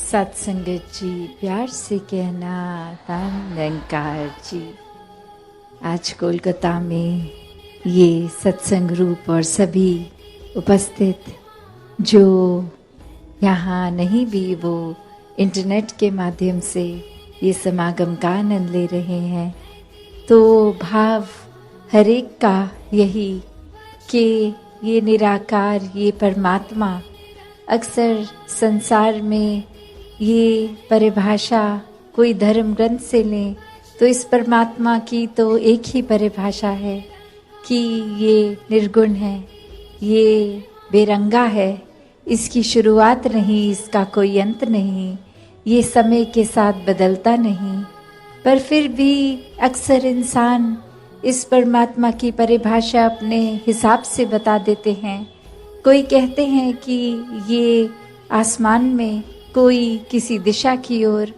सत्संगत जी, प्यार से कहना निरंकार जी। आज कोलकाता में ये सत्संग रूप और सभी उपस्थित जो यहाँ नहीं भी वो इंटरनेट के माध्यम से ये समागम का आनंद ले रहे हैं, तो भाव हर एक का यही कि ये निराकार, ये परमात्मा, अक्सर संसार में ये परिभाषा कोई धर्म ग्रंथ से लें तो इस परमात्मा की तो एक ही परिभाषा है कि ये निर्गुण है, ये बेरंगा है, इसकी शुरुआत नहीं, इसका कोई अंत नहीं, ये समय के साथ बदलता नहीं। पर फिर भी अक्सर इंसान इस परमात्मा की परिभाषा अपने हिसाब से बता देते हैं। कोई कहते हैं कि ये आसमान में, कोई किसी दिशा की ओर,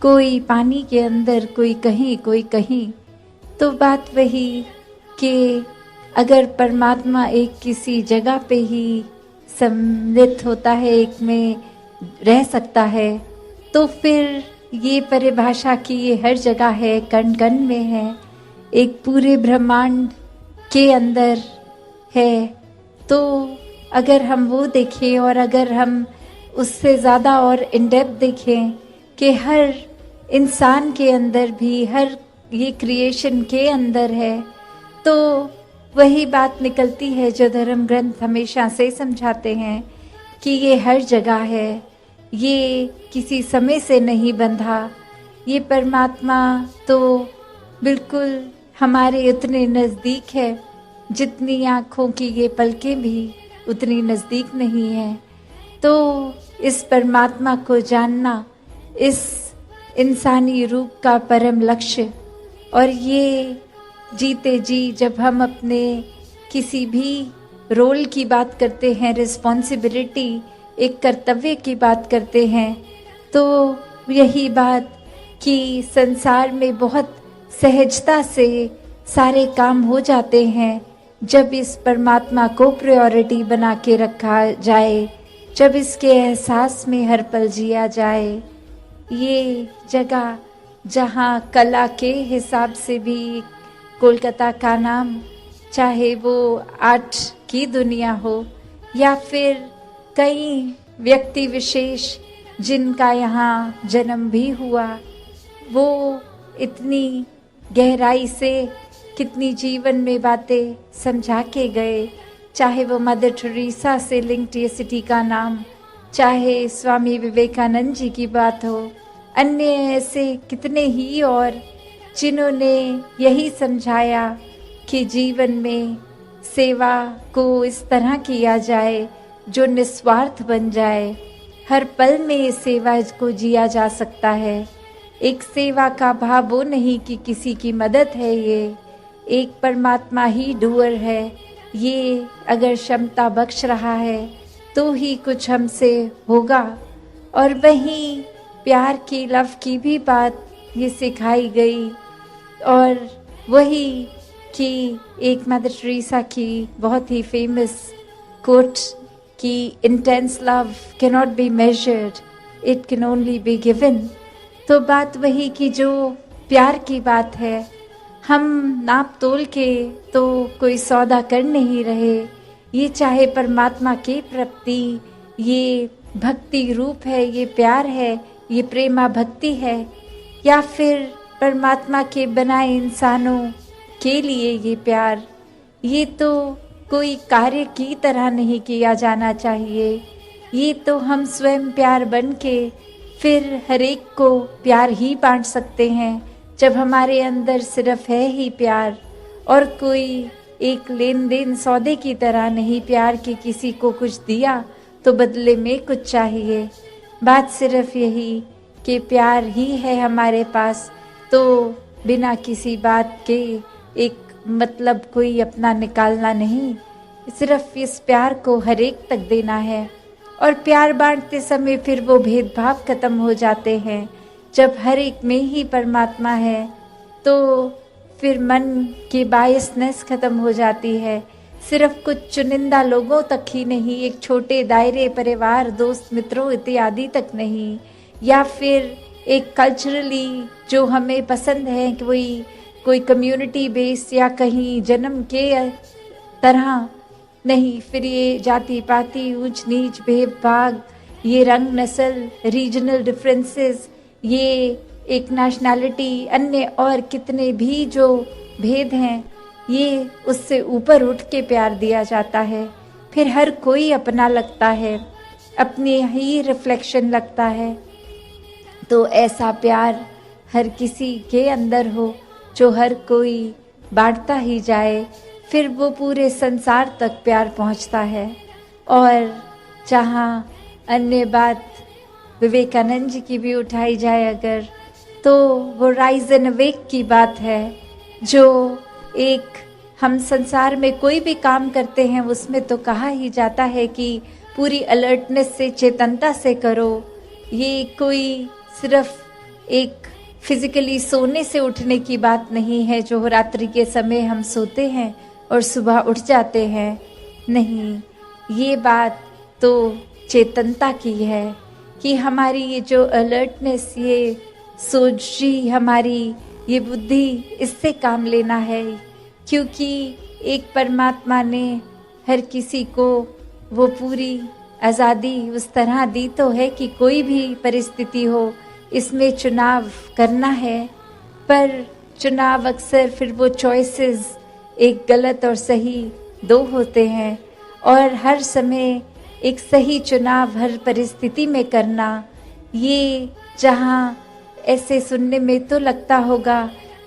कोई पानी के अंदर, कोई कहीं। तो बात वही कि अगर परमात्मा एक किसी जगह पे ही सम्मिलित होता है, एक में रह सकता है, तो फिर ये परिभाषा की ये हर जगह है, कण कण में है, एक पूरे ब्रह्मांड के अंदर है। तो अगर हम वो देखें और अगर हम उससे ज़्यादा और इन डेप्थ देखें कि हर इंसान के अंदर भी, हर ये क्रिएशन के अंदर है, तो वही बात निकलती है जो धर्म ग्रंथ हमेशा से समझाते हैं कि ये हर जगह है, ये किसी समय से नहीं बंधा। ये परमात्मा तो बिल्कुल हमारे उतने नज़दीक है जितनी आँखों की ये पलकें भी उतनी नज़दीक नहीं है। तो इस परमात्मा को जानना इस इंसानी रूप का परम लक्ष्य, और ये जीते जी जब हम अपने किसी भी रोल की बात करते हैं, रिस्पॉन्सिबिलिटी, एक कर्तव्य की बात करते हैं, तो यही बात कि संसार में बहुत सहजता से सारे काम हो जाते हैं जब इस परमात्मा को प्रायोरिटी बना के रखा जाए, जब इसके एहसास में हर पल जिया जाए। ये जगह जहाँ कला के हिसाब से भी कोलकाता का नाम, चाहे वो आर्ट की दुनिया हो या फिर कई व्यक्ति विशेष जिनका यहाँ जन्म भी हुआ, वो इतनी गहराई से कितनी जीवन में बातें समझा के गए, चाहे वो मदर टेरेसा से लिंक्ड ये सिटी का नाम, चाहे स्वामी विवेकानंद जी की बात हो, अन्य ऐसे कितने ही और जिन्होंने यही समझाया कि जीवन में सेवा को इस तरह किया जाए जो निस्वार्थ बन जाए। हर पल में इस सेवा को जिया जा सकता है। एक सेवा का भाव वो नहीं कि किसी की मदद है, ये एक परमात्मा ही डूअर है। ये अगर क्षमता बख्श रहा है तो ही कुछ हमसे होगा। और वहीं प्यार की, लव की भी बात ये सिखाई गई, और वही कि एक मदर टेरेसा की बहुत ही फेमस कोट कि intense love can not be measured, it can only be given. तो बात वही कि जो प्यार की बात है, हम नाप तोल के तो कोई सौदा कर नहीं रहे। ये चाहे परमात्मा के प्रति ये भक्ति रूप है, ये प्यार है, ये प्रेमा भक्ति है, या फिर परमात्मा के बनाए इंसानों के लिए ये प्यार, ये तो कोई कार्य की तरह नहीं किया जाना चाहिए। ये तो हम स्वयं प्यार बन के फिर हर एक को प्यार ही बांट सकते हैं जब हमारे अंदर सिर्फ है ही प्यार, और कोई एक लेन देन सौदे की तरह नहीं, प्यार के किसी को कुछ दिया तो बदले में कुछ चाहिए। बात सिर्फ यही कि प्यार ही है हमारे पास, तो बिना किसी बात के एक मतलब कोई अपना निकालना नहीं, सिर्फ इस प्यार को हर एक तक देना है। और प्यार बांटते समय फिर वो भेदभाव खत्म हो जाते हैं। जब हर एक में ही परमात्मा है तो फिर मन की बायसनेस खत्म हो जाती है। सिर्फ कुछ चुनिंदा लोगों तक ही नहीं, एक छोटे दायरे, परिवार, दोस्त, मित्रों इत्यादि तक नहीं, या फिर एक कल्चरली जो हमें पसंद है कि वही कोई कम्युनिटी बेस या कहीं जन्म के तरह नहीं, फिर ये जाति पाति, ऊंच नीच, भेदभाव, ये रंग नस्ल, रीजनल डिफरेंसेस, ये एक नेशनैलिटी, अन्य और कितने भी जो भेद हैं, ये उससे ऊपर उठ के प्यार दिया जाता है। फिर हर कोई अपना लगता है, अपने ही रिफ्लेक्शन लगता है। तो ऐसा प्यार हर किसी के अंदर हो जो हर कोई बांटता ही जाए, फिर वो पूरे संसार तक प्यार पहुंचता है। और जहाँ अन्य बात विवेकानंद जी की भी उठाई जाए अगर, तो वो राइज एंड अवेक की बात है, जो एक हम संसार में कोई भी काम करते हैं उसमें तो कहा ही जाता है कि पूरी अलर्टनेस से, चेतनता से करो। ये कोई सिर्फ एक फिजिकली सोने से उठने की बात नहीं है, जो रात्रि के समय हम सोते हैं और सुबह उठ जाते हैं। नहीं, ये बात तो चेतनता की है कि हमारी ये जो अलर्टनेस, ये सोची, हमारी ये बुद्धि, इससे काम लेना है। क्योंकि एक परमात्मा ने हर किसी को वो पूरी आज़ादी उस तरह दी तो है कि कोई भी परिस्थिति हो, इसमें चुनाव करना है। पर चुनाव अक्सर फिर वो चॉइसेस एक गलत और सही दो होते हैं, और हर समय एक सही चुनाव हर परिस्थिति में करना, ये जहाँ ऐसे सुनने में तो लगता होगा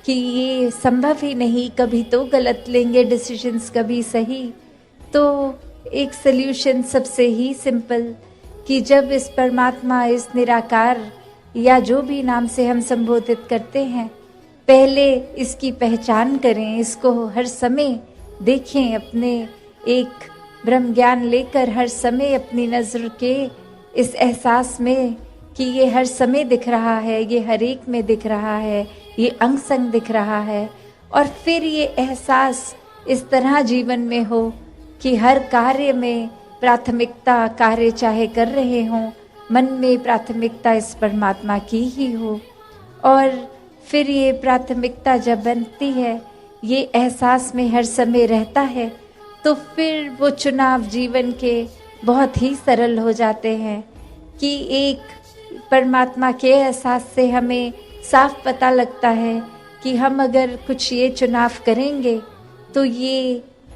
कि ये संभव ही नहीं, कभी तो गलत लेंगे डिसीजंस, कभी सही। तो एक सल्यूशन सबसे ही सिंपल कि जब इस परमात्मा, इस निराकार या जो भी नाम से हम संबोधित करते हैं, पहले इसकी पहचान करें, इसको हर समय देखें, अपने एक ब्रह्म ज्ञान लेकर हर समय अपनी नज़र के इस एहसास में कि ये हर समय दिख रहा है, ये हर एक में दिख रहा है, ये अंग संग दिख रहा है। और फिर ये एहसास इस तरह जीवन में हो कि हर कार्य में प्राथमिकता, कार्य चाहे कर रहे हों, मन में प्राथमिकता इस परमात्मा की ही हो। और फिर ये प्राथमिकता जब बनती है, ये एहसास में हर समय रहता है, तो फिर वो चुनाव जीवन के बहुत ही सरल हो जाते हैं कि एक परमात्मा के एहसास से हमें साफ पता लगता है कि हम अगर कुछ ये चुनाव करेंगे तो ये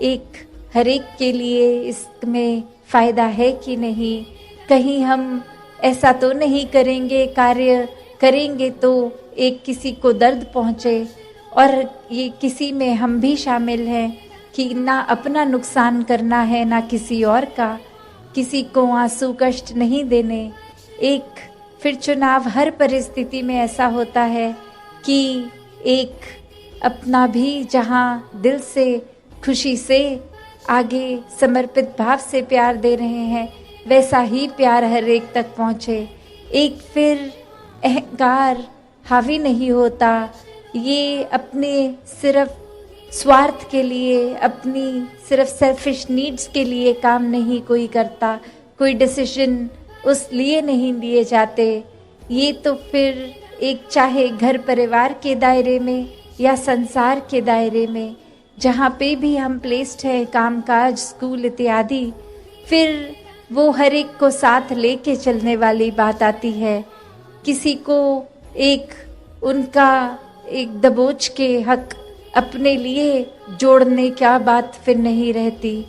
एक हर एक के लिए इसमें फ़ायदा है कि नहीं। कहीं हम ऐसा तो नहीं करेंगे, कार्य करेंगे तो एक किसी को दर्द पहुँचे, और ये किसी में हम भी शामिल हैं कि ना अपना नुकसान करना है ना किसी और का, किसी को आंसू कष्ट नहीं देने। एक फिर चुनाव हर परिस्थिति में ऐसा होता है कि एक अपना भी जहाँ दिल से, खुशी से, आगे समर्पित भाव से प्यार दे रहे हैं, वैसा ही प्यार हर एक तक पहुँचे। एक फिर अहंकार हावी नहीं होता, ये अपने सिर्फ स्वार्थ के लिए, अपनी सिर्फ सेल्फिश नीड्स के लिए काम नहीं कोई करता, कोई डिसीजन उस लिए नहीं लिए जाते। ये तो फिर एक चाहे घर परिवार के दायरे में या संसार के दायरे में, जहाँ पे भी हम प्लेस्ड हैं, कामकाज, स्कूल इत्यादि, फिर वो हर एक को साथ लेके चलने वाली बात आती है। किसी को एक उनका एक दबोच के हक अपने लिए जोड़ने क्या बात फिर नहीं रहती,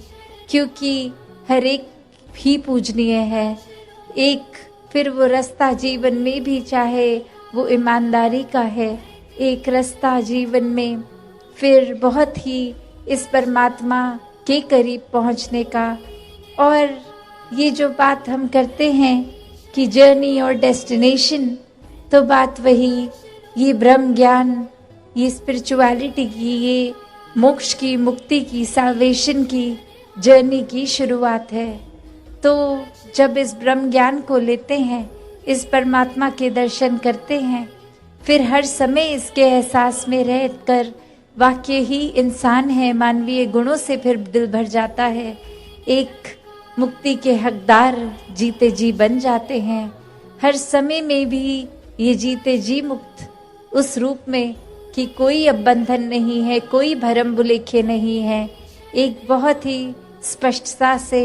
क्योंकि हर एक ही पूजनीय है। एक फिर वो रास्ता जीवन में भी चाहे वो ईमानदारी का है, एक रास्ता जीवन में फिर बहुत ही इस परमात्मा के करीब पहुंचने का। और ये जो बात हम करते हैं कि जर्नी और डेस्टिनेशन, तो बात वही, ये ब्रह्म ज्ञान, ये स्पिरिचुअलिटी की, ये मोक्ष की, मुक्ति की, साल्वेशन की जर्नी की शुरुआत है। तो जब इस ब्रह्म ज्ञान को लेते हैं, इस परमात्मा के दर्शन करते हैं, फिर हर समय इसके एहसास में रहकर वाकई ही इंसान है, मानवीय गुणों से फिर दिल भर जाता है, एक मुक्ति के हकदार जीते जी बन जाते हैं। हर समय में भी ये जीते जी मुक्त उस रूप में कि कोई अब बंधन नहीं है, कोई भरम भुलेखे नहीं है। एक बहुत ही स्पष्टता से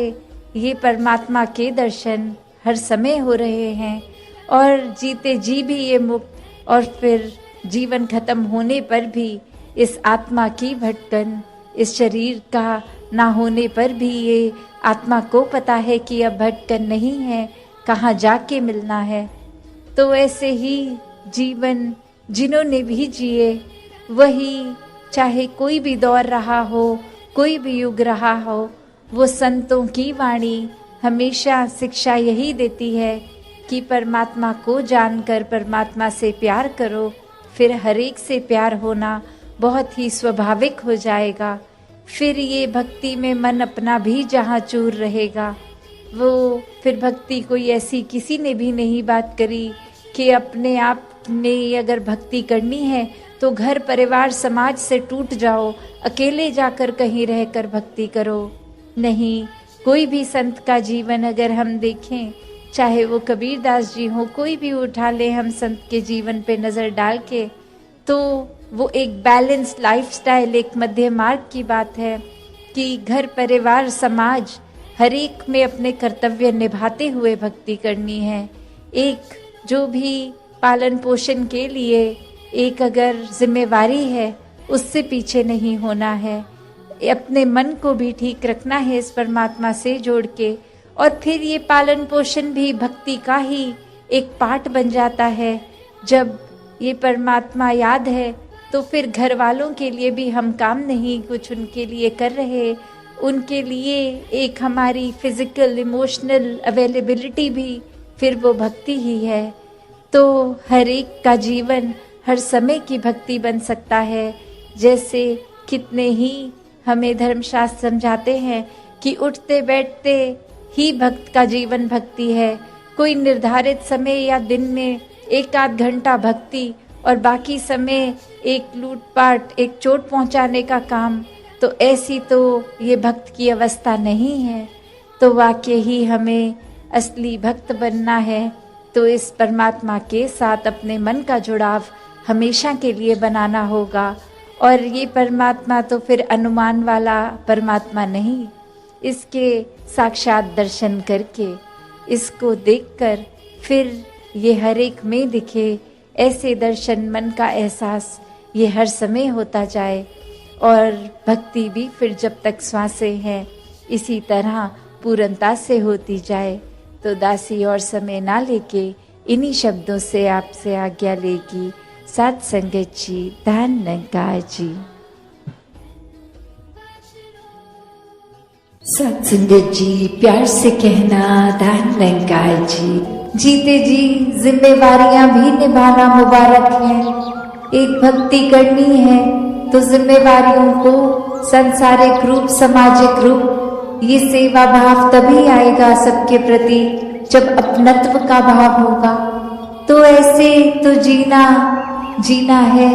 ये परमात्मा के दर्शन हर समय हो रहे हैं और जीते जी भी ये मुक्त, और फिर जीवन खत्म होने पर भी इस आत्मा की भटकन, इस शरीर का ना होने पर भी ये आत्मा को पता है कि अब भटकन नहीं है, कहाँ जाके मिलना है। तो ऐसे ही जीवन जिन्होंने भी जिए, वही चाहे कोई भी दौर रहा हो, कोई भी युग रहा हो, वो संतों की वाणी हमेशा शिक्षा यही देती है कि परमात्मा को जानकर परमात्मा से प्यार करो, फिर हर एक से प्यार होना बहुत ही स्वाभाविक हो जाएगा। फिर ये भक्ति में मन अपना भी जहाँ चूर रहेगा। वो फिर भक्ति कोई ऐसी किसी ने भी नहीं बात करी कि अपने आप ने अगर भक्ति करनी है तो घर परिवार समाज से टूट जाओ, अकेले जाकर कहीं रहकर भक्ति करो। नहीं, कोई भी संत का जीवन अगर हम देखें, चाहे वो कबीरदास जी हो, कोई भी उठा ले हम संत के जीवन पे नज़र डाल के, तो वो एक बैलेंस लाइफस्टाइल, एक मध्य मार्ग की बात है कि घर परिवार समाज हर एक में अपने कर्तव्य निभाते हुए भक्ति करनी है। एक जो भी पालन पोषण के लिए एक अगर जिम्मेवारी है, उससे पीछे नहीं होना है। अपने मन को भी ठीक रखना है इस परमात्मा से जोड़ के, और फिर ये पालन पोषण भी भक्ति का ही एक पार्ट बन जाता है। जब ये परमात्मा याद है तो फिर घर वालों के लिए भी हम काम नहीं कुछ उनके लिए कर रहे, उनके लिए एक हमारी फिजिकल इमोशनल अवेलेबिलिटी भी फिर वो भक्ति ही है। तो हर एक का जीवन हर समय की भक्ति बन सकता है। जैसे कितने ही हमें धर्मशास्त्र समझाते हैं कि उठते बैठते ही भक्त का जीवन भक्ति है। कोई निर्धारित समय या दिन में एक आध घंटा भक्ति और बाकी समय एक लूटपाट, एक चोट पहुंचाने का काम, तो ऐसी तो ये भक्त की अवस्था नहीं है। तो वाकई ही हमें असली भक्त बनना है तो इस परमात्मा के साथ अपने मन का जुड़ाव हमेशा के लिए बनाना होगा। और ये परमात्मा तो फिर अनुमान वाला परमात्मा नहीं, इसके साक्षात दर्शन करके, इसको देखकर फिर ये हर एक में दिखे, ऐसे दर्शन, मन का एहसास ये हर समय होता जाए। और भक्ति भी फिर जब तक श्वासें हैं इसी तरह पूर्णता से होती जाए। तो दासी और समय ना लेके इन्हीं शब्दों से आपसे आज्ञा लेगी। साथ संगत जी, धन निरंकार जी। साथ संगत जी, प्यार से कहना धन निरंकार जी। जीते जी जिम्मेवारियां भी निभाना मुबारक है। एक भक्ति करनी है तो जिम्मेवारियों को सांसारिक रूप, सामाजिक रूप, ये सेवा भाव तभी आएगा सबके प्रति जब अपनत्व का भाव होगा। तो ऐसे तो जीना है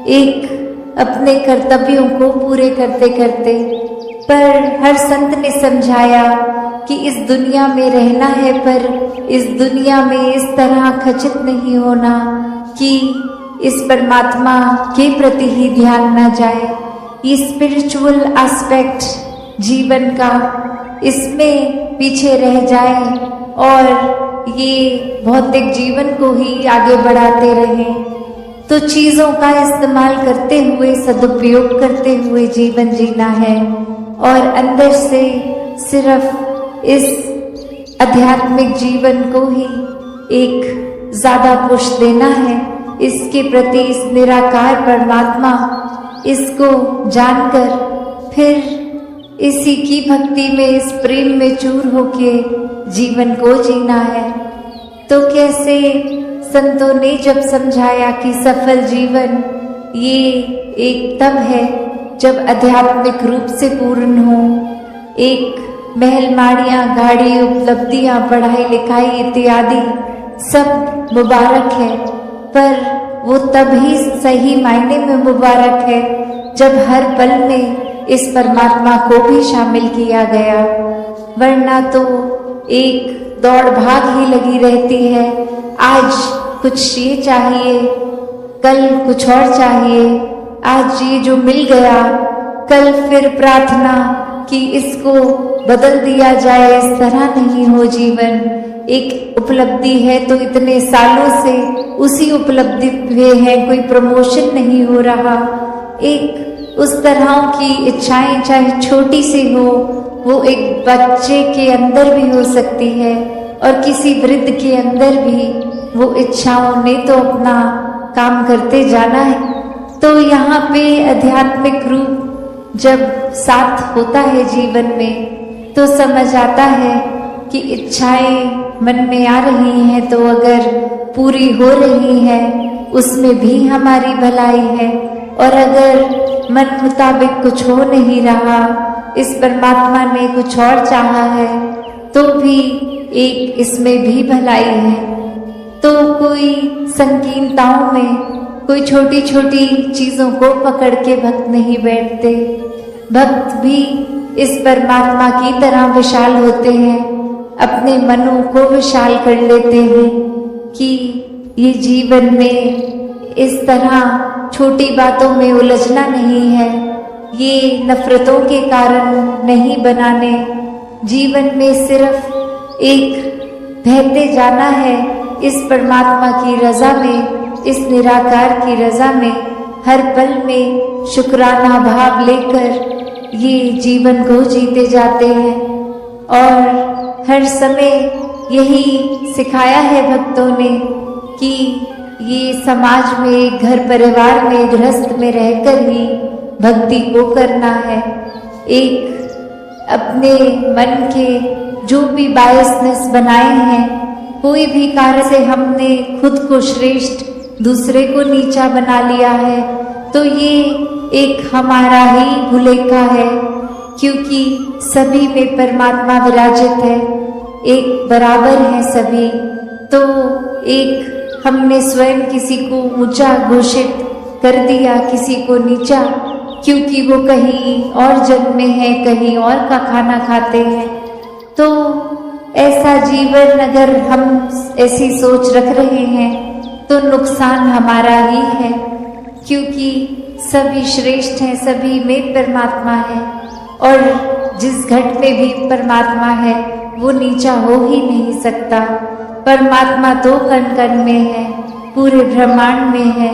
एक अपने कर्तव्यों को पूरे करते करते। पर हर संत ने समझाया कि इस दुनिया में रहना है, पर इस दुनिया में इस तरह खचित नहीं होना कि इस परमात्मा के प्रति ही ध्यान न जाए। ये स्पिरिचुअल एस्पेक्ट जीवन का, इसमें पीछे रह जाए और ये भौतिक जीवन को ही आगे बढ़ाते रहें। तो चीज़ों का इस्तेमाल करते हुए, सदुपयोग करते हुए जीवन जीना है और अंदर से सिर्फ इस आध्यात्मिक जीवन को ही एक ज़्यादा पुश देना है। इसके प्रति, इस निराकार परमात्मा, इसको जानकर फिर इसी की भक्ति में, इस प्रेम में चूर होके जीवन को जीना है। तो कैसे संतों ने जब समझाया कि सफल जीवन ये एक तब है जब आध्यात्मिक रूप से पूर्ण हो। एक महल माड़ियाँ, गाड़ी, उपलब्धियाँ, पढ़ाई लिखाई इत्यादि सब मुबारक है, पर वो तभी सही मायने में मुबारक है जब हर पल में इस परमात्मा को भी शामिल किया गया। वरना तो एक दौड़ भाग ही लगी रहती है। आज कुछ ये चाहिए, कल कुछ और चाहिए। आज ये जो मिल गया, कल फिर प्रार्थना कि इसको बदल दिया जाए। इस तरह नहीं हो जीवन। एक उपलब्धि है तो इतने सालों से उसी उपलब्धि पे है, कोई प्रमोशन नहीं हो रहा। एक उस तरह की इच्छाएं चाहे छोटी सी हो, वो एक बच्चे के अंदर भी हो सकती है और किसी वृद्ध के अंदर भी वो इच्छाओं ने तो अपना काम करते जाना है। तो यहाँ पे आध्यात्मिक रूप जब साथ होता है जीवन में तो समझ आता है कि इच्छाएं मन में आ रही हैं तो अगर पूरी हो रही है उसमें भी हमारी भलाई है, और अगर मन मुताबिक कुछ हो नहीं रहा, इस परमात्मा ने कुछ और चाहा है तो भी एक इसमें भी भलाई है। तो कोई संकीर्णताओं में, कोई छोटी छोटी चीजों को पकड़ के भक्त नहीं बैठते। भक्त भी इस परमात्मा की तरह विशाल होते हैं, अपने मनों को विशाल कर लेते हैं कि ये जीवन में इस तरह छोटी बातों में उलझना नहीं है, ये नफरतों के कारण नहीं बनाने। जीवन में सिर्फ एक बहते जाना है इस परमात्मा की रजा में, इस निराकार की रजा में। हर पल में शुक्राना भाव लेकर ये जीवन को जीते जाते हैं, और हर समय यही सिखाया है भक्तों ने कि ये समाज में, घर परिवार में, गृहस्थ में रहकर ही भक्ति को करना है। एक अपने मन के जो भी बायसनेस बनाए हैं, कोई भी कार्य से हमने खुद को श्रेष्ठ, दूसरे को नीचा बना लिया है, तो ये एक हमारा ही भुलेखा है, क्योंकि सभी में परमात्मा विराजित है, एक बराबर है सभी। तो एक हमने स्वयं किसी को ऊंचा घोषित कर दिया, किसी को नीचा, क्योंकि वो कहीं और जन्म में है, कहीं और का खाना खाते हैं। तो ऐसा जीवन अगर हम ऐसी सोच रख रहे हैं तो नुकसान हमारा ही है, क्योंकि सभी श्रेष्ठ हैं, सभी में परमात्मा है, और जिस घट में भी परमात्मा है वो नीचा हो ही नहीं सकता। परमात्मा तो कण कण में है, पूरे ब्रह्मांड में है,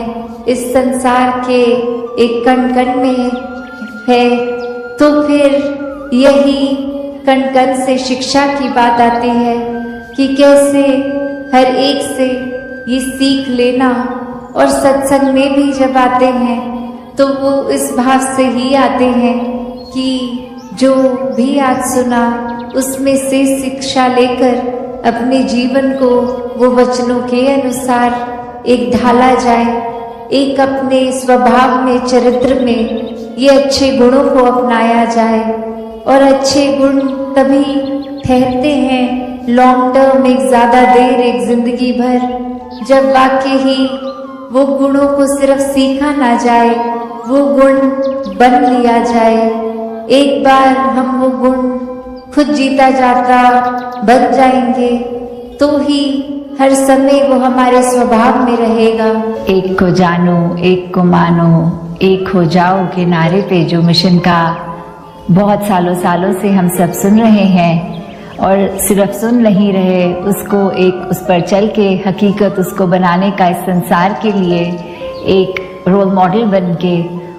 इस संसार के एक कण कण में है। तो फिर यही कण कण से शिक्षा की बात आती है कि कैसे हर एक से ये सीख लेना, और सत्संग में भी जब आते हैं तो वो इस भाव से ही आते हैं कि जो भी आज सुना उसमें से शिक्षा लेकर अपने जीवन को वो वचनों के अनुसार एक ढाला जाए, एक अपने स्वभाव में, चरित्र में ये अच्छे गुणों को अपनाया जाए। और अच्छे गुण तभी ठहरते हैं लॉन्ग टर्म, एक ज्यादा देर, एक जिंदगी भर, जब वाकई ही वो गुणों को सिर्फ सीखा ना जाए, वो गुण बन लिया जाए। एक बार हम वो गुण खुद जीता जाता बन जाएंगे तो ही हर समय वो हमारे स्वभाव में रहेगा। एक को जानो, एक को मानो, एक हो जाओ के नारे पे जो मिशन का बहुत सालों से हम सब सुन रहे हैं, और सिर्फ सुन नहीं रहे, उसको एक उस पर चल के हकीकत उसको बनाने का, इस संसार के लिए एक रोल मॉडल बन के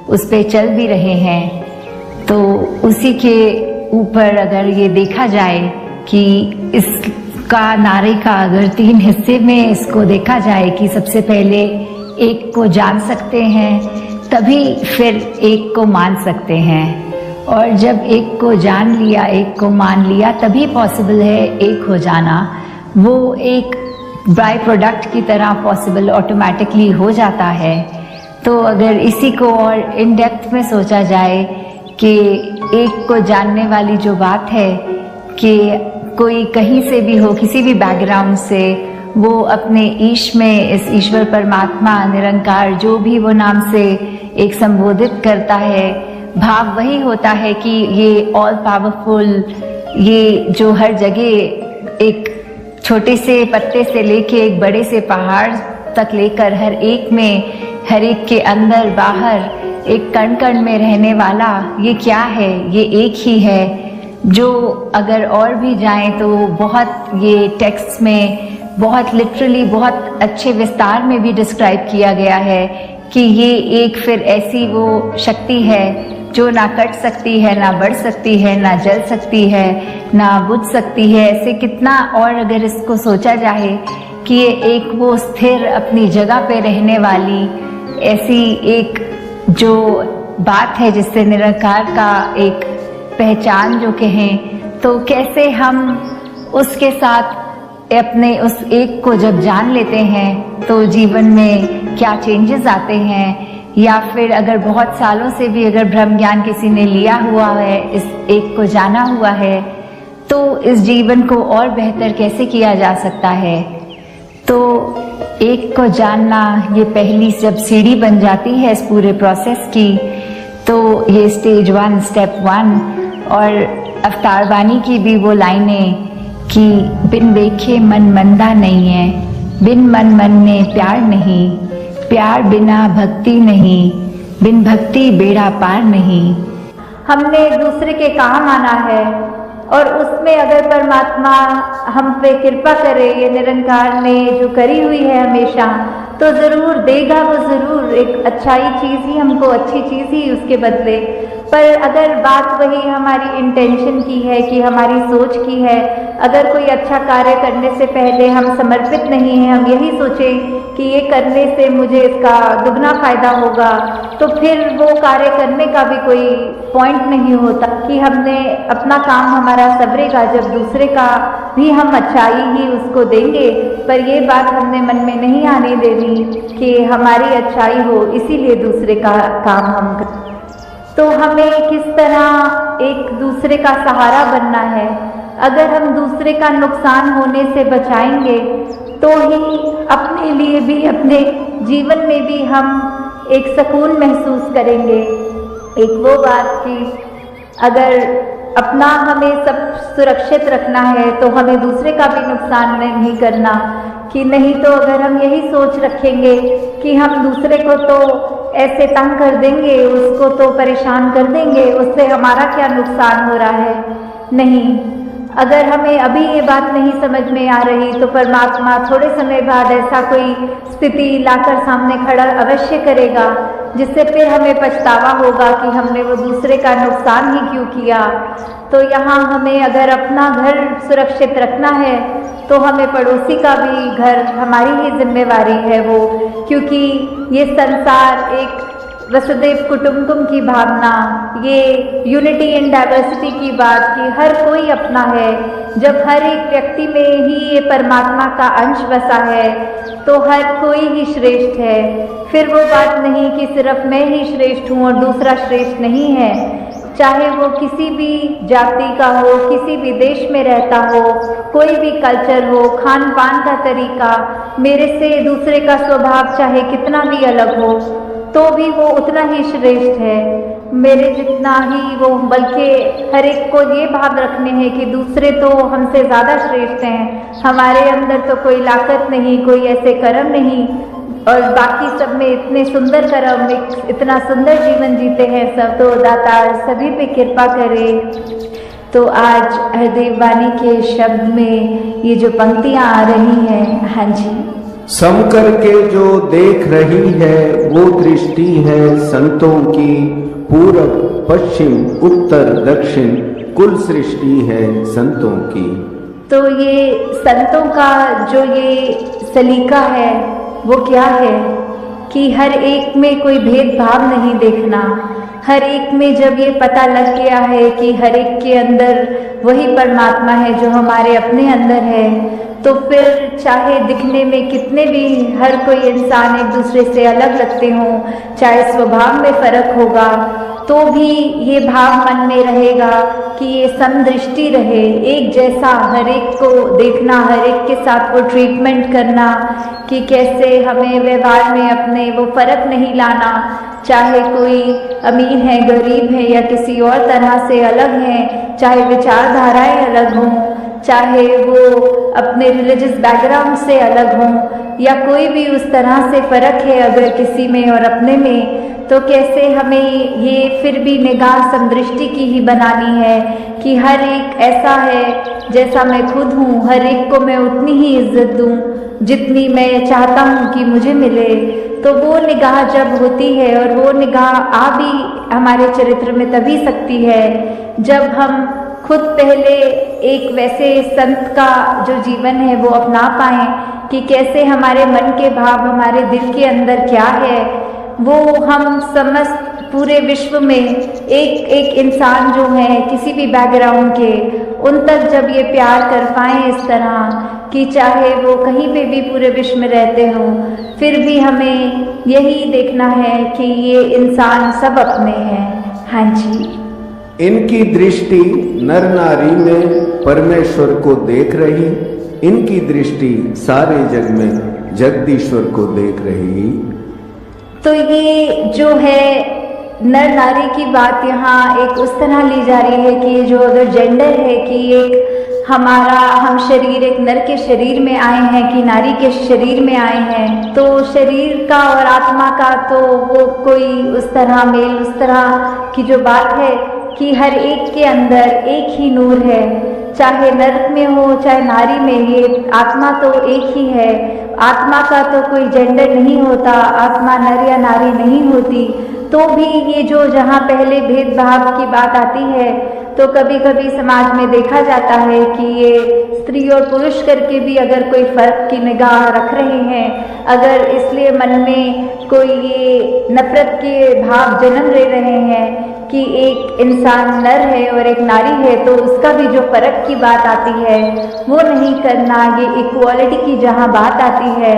उस पे चल भी रहे हैं। तो उसी के ऊपर अगर ये देखा जाए कि इसका नारे का अगर 3 हिस्से में इसको देखा जाए कि सबसे पहले एक को जान सकते हैं, तभी फिर एक को मान सकते हैं, और जब एक को जान लिया, एक को मान लिया, तभी पॉसिबल है एक हो जाना। वो एक बाय प्रोडक्ट की तरह पॉसिबल ऑटोमेटिकली हो जाता है। तो अगर इसी को और इन डेप्थ में सोचा जाए कि एक को जानने वाली जो बात है कि कोई कहीं से भी हो, किसी भी बैकग्राउंड से, वो अपने ईश में, इस ईश्वर परमात्मा निरंकार जो भी वो नाम से एक संबोधित करता है, भाव वही होता है कि ये ऑल पावरफुल, ये जो हर जगह एक छोटे से पत्ते से लेके एक बड़े से पहाड़ तक लेकर हर एक में, हर एक के अंदर बाहर, एक कण कण में रहने वाला ये क्या है? ये एक ही है, जो अगर और भी जाएं तो बहुत ये टेक्स्ट में बहुत लिटरली बहुत अच्छे विस्तार में भी डिस्क्राइब किया गया है कि ये एक फिर ऐसी वो शक्ति है जो ना कट सकती है, ना बढ़ सकती है, ना जल सकती है, ना बुझ सकती है। ऐसे कितना और अगर इसको सोचा जाए कि ये एक वो स्थिर अपनी जगह पे रहने वाली ऐसी एक जो बात है जिससे निराकार का एक पहचान जो कहें, तो कैसे हम उसके साथ अपने उस एक को जब जान लेते हैं तो जीवन में क्या चेंजेस आते हैं, या फिर अगर बहुत सालों से भी अगर ब्रह्म ज्ञान किसी ने लिया हुआ है, इस एक को जाना हुआ है, तो इस जीवन को और बेहतर कैसे किया जा सकता है। तो एक को जानना ये पहली जब सीढ़ी बन जाती है इस पूरे प्रोसेस की, तो ये स्टेज 1 स्टेप 1। और अवतार वाणी की भी वो लाइनें कि बिन देखे मन मंदा नहीं है, बिन मन में प्यार नहीं, प्यार बिना भक्ति नहीं, बिन भक्ति बेड़ा पार नहीं। हमने एक दूसरे के काम आना है और उसमें अगर परमात्मा हम पे कृपा करे, ये निरंकार ने जो करी हुई है हमेशा, तो ज़रूर देगा वो, ज़रूर एक अच्छाई चीज़ ही हमको, अच्छी चीज़ ही उसके बदले। पर अगर बात वही हमारी इंटेंशन की है कि हमारी सोच की है, अगर कोई अच्छा कार्य करने से पहले हम समर्पित नहीं हैं, हम यही सोचें कि ये करने से मुझे इसका दुगना फायदा होगा, तो फिर वो कार्य करने का भी कोई पॉइंट नहीं होता कि हमने अपना काम हमारा सबरेगा जब दूसरे का भी हम अच्छाई ही उसको देंगे। पर ये बात हमने मन में नहीं आने देनी कि हमारी अच्छाई हो, इसीलिए दूसरे का काम हम करें। तो हमें किस तरह एक दूसरे का सहारा बनना है। अगर हम दूसरे का नुकसान होने से बचाएंगे तो ही अपने लिए भी, अपने जीवन में भी हम एक सुकून महसूस करेंगे। एक वो बात कि अगर अपना हमें सब सुरक्षित रखना है तो हमें दूसरे का भी नुकसान नहीं करना, कि नहीं तो अगर हम यही सोच रखेंगे कि हम दूसरे को तो ऐसे तंग कर देंगे, उसको तो परेशान कर देंगे, उससे हमारा क्या नुकसान हो रहा है। नहीं, अगर हमें अभी ये बात नहीं समझ में आ रही तो परमात्मा थोड़े समय बाद ऐसा कोई स्थिति लाकर सामने खड़ा अवश्य करेगा जिससे फिर हमें पछतावा होगा कि हमने वो दूसरे का नुकसान ही क्यों किया। तो यहाँ हमें अगर अपना घर सुरक्षित रखना है तो हमें पड़ोसी का भी घर, हमारी ही जिम्मेवारी है वो, क्योंकि ये संसार एक वसुदेव कुटुंबकम की भावना, ये यूनिटी इन डाइवर्सिटी की बात कि हर कोई अपना है। जब हर एक व्यक्ति में ही ये परमात्मा का अंश बसा है तो हर कोई ही श्रेष्ठ है। फिर वो बात नहीं कि सिर्फ मैं ही श्रेष्ठ हूँ और दूसरा श्रेष्ठ नहीं है। चाहे वो किसी भी जाति का हो, किसी भी देश में रहता हो, कोई भी कल्चर हो, खान पान का तरीका, मेरे से दूसरे का स्वभाव चाहे कितना भी अलग हो तो भी वो उतना ही श्रेष्ठ है, मेरे जितना ही वो। बल्कि हर एक को ये भाव रखने हैं कि दूसरे तो हमसे ज़्यादा श्रेष्ठ हैं, हमारे अंदर तो कोई लाकत नहीं, कोई ऐसे कर्म नहीं, और बाकी सब में इतने सुंदर कर्म, इतना सुंदर जीवन जीते हैं सब। तो दातार सभी पे कृपा करे। तो आज हरदेव वाणी के शब्द में ये जो पंक्तियाँ आ रही हैं, हाँ जी, सम करके जो देख रही है वो दृष्टि है संतों की, पूरब पश्चिम उत्तर दक्षिण कुल सृष्टि है संतों की। तो ये संतों का जो ये सलीका है वो क्या है कि हर एक में कोई भेदभाव नहीं देखना। हर एक में जब ये पता लग गया है कि हर एक के अंदर वही परमात्मा है जो हमारे अपने अंदर है, तो फिर चाहे दिखने में कितने भी हर कोई इंसान एक दूसरे से अलग लगते हों, चाहे स्वभाव में फर्क होगा, तो भी ये भाव मन में रहेगा कि ये समदृष्टि रहे, एक जैसा हर एक को देखना, हर एक के साथ वो ट्रीटमेंट करना कि कैसे हमें व्यवहार में अपने वो फर्क नहीं लाना। चाहे कोई अमीर है, गरीब है या किसी और तरह से अलग हैं, चाहे विचारधाराएं अलग हों, चाहे वो अपने रिलीजियस बैकग्राउंड से अलग हों या कोई भी उस तरह से फ़र्क है अगर किसी में और अपने में, तो कैसे हमें ये फिर भी निगाह समदृष्टि की ही बनानी है कि हर एक ऐसा है जैसा मैं खुद हूँ, हर एक को मैं उतनी ही इज्जत दूँ जितनी मैं चाहता हूँ कि मुझे मिले। तो वो निगाह जब होती है और वो निगाह आ भी हमारे चरित्र में तभी सकती है जब हम खुद पहले एक वैसे संत का जो जीवन है वो अपना पाएं कि कैसे हमारे मन के भाव, हमारे दिल के अंदर क्या है, वो हम समस्त पूरे विश्व में एक एक इंसान जो है किसी भी बैकग्राउंड के, उन तक जब ये प्यार कर पाएँ इस तरह कि चाहे वो कहीं पे भी पूरे विश्व में रहते हों, फिर भी हमें यही देखना है कि ये इंसान सब अपने हैं। हाँ जी। इनकी दृष्टि नर नारी में परमेश्वर को देख रही, इनकी दृष्टि सारे जग में जगदीश्वर को देख रही। तो ये जो है नर नारी की बात यहाँ एक उस तरह ली जा रही है कि जो अगर जेंडर है कि एक हम शरीर एक नर के शरीर में आए हैं कि नारी के शरीर में आए हैं, तो शरीर का और आत्मा का तो वो कोई उस तरह मेल उस तरह की जो बात है कि हर एक के अंदर एक ही नूर है, चाहे नर में हो चाहे नारी में, ये आत्मा तो एक ही है। आत्मा का तो कोई जेंडर नहीं होता, आत्मा नर या नारी नहीं होती। तो भी ये जो जहाँ पहले भेदभाव की बात आती है तो कभी कभी समाज में देखा जाता है कि ये स्त्री और पुरुष करके भी अगर कोई फर्क की निगाह रख रहे हैं, अगर इसलिए मन में कोई ये नफरत के भाव जन्म ले रहे हैं कि एक इंसान नर है और एक नारी है, तो उसका भी जो फर्क की बात आती है वो नहीं करना, ये इक्वालिटी की जहाँ बात आती है,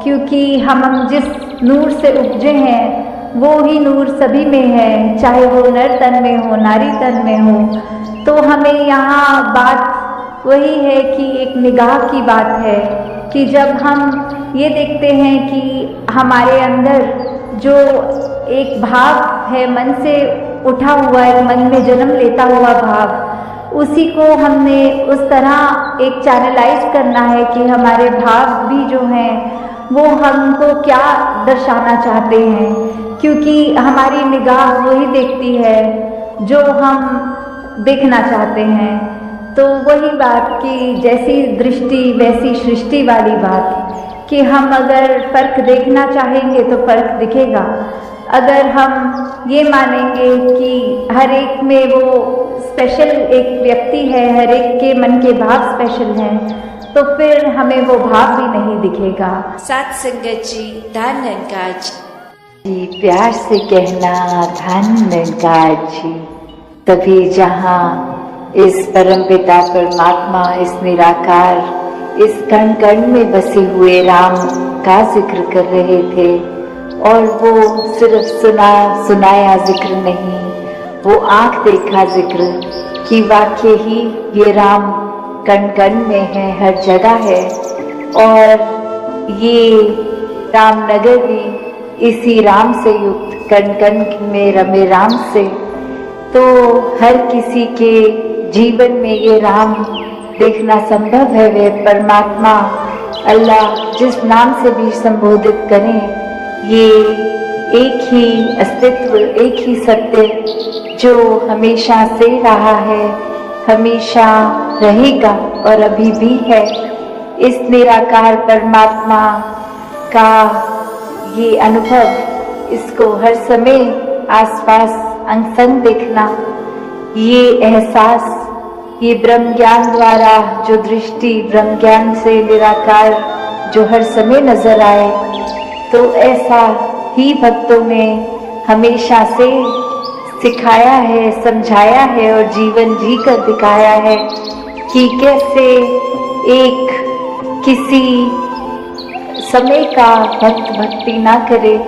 क्योंकि हम जिस नूर से उपजे हैं वो ही नूर सभी में है, चाहे वो नर तन में हो नारी तन में हो। तो हमें यहाँ बात वही है कि एक निगाह की बात है कि जब हम ये देखते हैं कि हमारे अंदर जो एक भाव है मन से उठा हुआ, एक मन में जन्म लेता हुआ भाव, उसी को हमने उस तरह एक चैनलाइज करना है कि हमारे भाव भी जो हैं वो हमको क्या दर्शाना चाहते हैं, क्योंकि हमारी निगाह वही देखती है जो हम देखना चाहते हैं। तो वही बात कि जैसी दृष्टि वैसी सृष्टि वाली बात कि हम अगर फर्क देखना चाहेंगे तो फर्क दिखेगा। अगर हम ये मानेंगे कि हर एक में वो स्पेशल एक व्यक्ति है, हर एक के मन के भाव स्पेशल हैं, तो फिर हमें वो भाव भी नहीं दिखेगा। सात संगत जी, धन निरंकार जी, प्यार से कहना धन निरंकार जी। तभी जहाँ इस परमपिता परमात्मा, इस निराकार, इस कण कण में बसे हुए राम का जिक्र कर रहे थे, और वो सिर्फ सुनाया जिक्र नहीं, वो आंख देखा जिक्र कि वाकई ही ये राम कण कण में है, हर जगह है, और ये रामनगर भी इसी राम से युक्त, कण कण में रमे राम से। तो हर किसी के जीवन में ये राम देखना संभव है। वे परमात्मा अल्लाह जिस नाम से भी संबोधित करें, ये एक ही अस्तित्व, एक ही सत्य जो हमेशा से रहा है, हमेशा रहेगा और अभी भी है। इस निराकार परमात्मा का ये अनुभव, इसको हर समय आसपास अंग संग देखना, ये एहसास, ये ब्रह्म ज्ञान द्वारा जो दृष्टि, ब्रह्म ज्ञान से निराकार जो हर समय नजर आए, तो ऐसा ही भक्तों ने हमेशा से सिखाया है, समझाया है और जीवन जी कर दिखाया है कि कैसे एक किसी समय का भक्त भक्ति ना करे।